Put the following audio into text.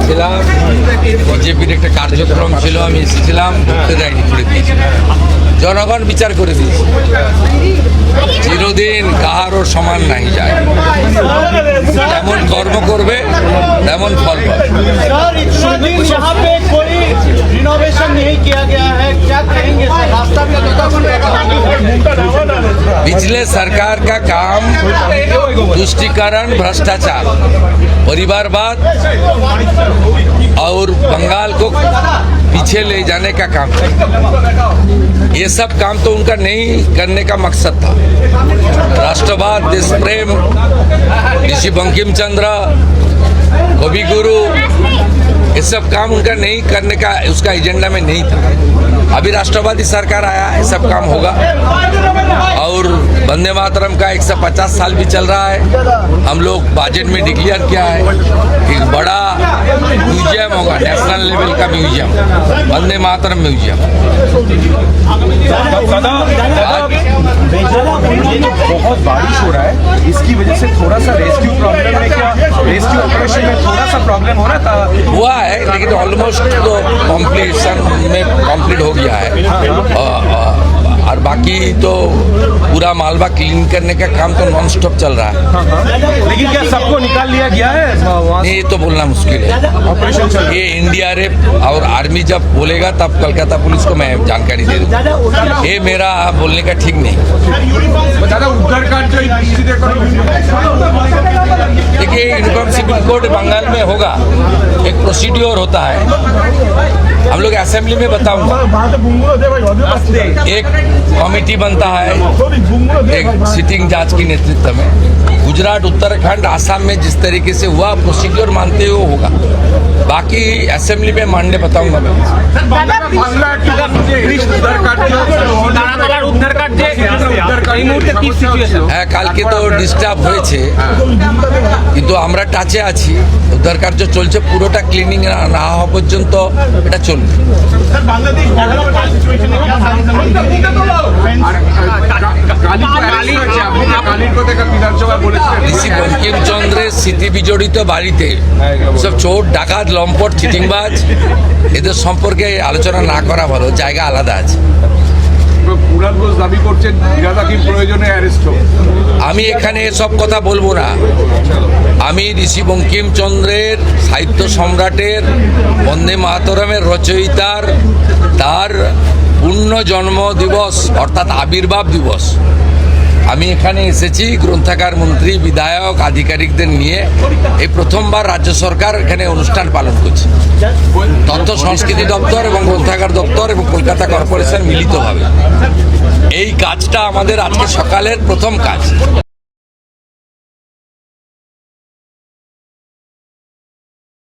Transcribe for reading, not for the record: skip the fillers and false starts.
এসেছিলাম, বিজেপির একটা কার্যক্রম ছিল, আমি এসেছিলাম, ঢুকতে দেয়নি, করে দিয়েছি। জনগণ বিচার করে দিয়েছে। চিরদিন কাহারও সমান নাই যায়, যেমন কর্ম করবে তেমন ফল পাবে। यहाँ पे कोई रिनोवेशन नहीं किया गया है, क्या कहेंगे सर? रास्ता भी पिछले सरकार का काम तुष्टीकरण, भ्रष्टाचार, परिवारवाद और बंगाल को पीछे ले जाने का काम था। ये सब काम तो उनका नहीं करने का मकसद था। राष्ट्रवाद, देश प्रेम, ऋषि बंकिम चंद्र, कवि गुरु, ये सब काम उनका नहीं करने का, उसका एजेंडा में नहीं था। अभी राष्ट्रवादी सरकार आया, ये सब काम होगा। और वंदे मातरम का 150 साल भी चल रहा है। हम लोग बजट में डिक्लेयर किया है एक बड़ा म्यूजियम होगा, नेशनल लेवल का म्यूजियम, वंदे मातरम म्यूजियम। बहुत बारिश हो रहा है, इसकी वजह से थोड़ा सा रेस्क्यू प्रॉब्लम है क्या? रेस्क्यू ऑपरेशन में थोड़ा सा प्रॉब्लम हो रहा था? हुआ है, लेकिन ऑलमोस्ट तो कम्प्लीशन में कंप्लीट हो गया है। और बाकी तो पूरा मालवा क्लीन करने का काम तो नॉन स्टॉप चल रहा है। लेकिन क्या सबको निकाल लिया गया है वहाँ से? ये तो बोलना मुश्किल है। ऑपरेशन चल ये एनडीआरएफ और आर्मी जब बोलेगा तब कलकत्ता पुलिस को मैं जानकारी दे दूँगा। ये मेरा बोलने का ठीक नहीं। दादा उद्धार कार्य देखिए, यूनिफॉर्म सिविल कोड बंगाल में होगा, एक प्रोसीड्योर होता है। हम लोग असेंबली में बताऊंगा। एक कमेटी बनता है, एक सिटिंग जज की नेतृत्व में। गुजरात, उत्तराखंड, आसाम में जिस तरीके से हुआ प्रोसीड्योर मानते हुए होगा। बाकी असेंबली में मानने बताऊंगा मैं। হ্যাঁ, কালকে তো ডিস্টার্ব হয়েছে, কিন্তু আমরা টাচে আছি। উদ্ধার কার্য চলছে, পুরোটা ক্লিনিং না হওয়া পর্যন্ত এটা চলবে। ঋষি বঙ্কিমচন্দ্রের স্মৃতি বিজড়িত বাড়িতে সব চোর, ডাকাত, লম্পট, চিটিংবাজ, এদের সম্পর্কে আলোচনা না করা ভালো, জায়গা আলাদা আছে। আমি এখানে এসব কথা বলবো না। আমি ঋষি বঙ্কিমচন্দ্রের, সাহিত্য সম্রাটের, বন্দে মাতরমের রচয়িতার, তার পূর্ণ জন্ম দিবস অর্থাৎ আবির্ভাব দিবস, আমি এখানে এসেছি গ্রন্থাগার মন্ত্রী, বিধায়ক, আধিকারিকদের নিয়ে। এই প্রথমবার রাজ্য সরকার এখানে অনুষ্ঠান পালন করছে। তথ্য সংস্কৃতি দপ্তর এবং গ্রন্থাগার দপ্তর এবং কলকাতা কর্পোরেশন মিলিতভাবে এই কাজটা আমাদের আজকে সকালের প্রথম কাজ।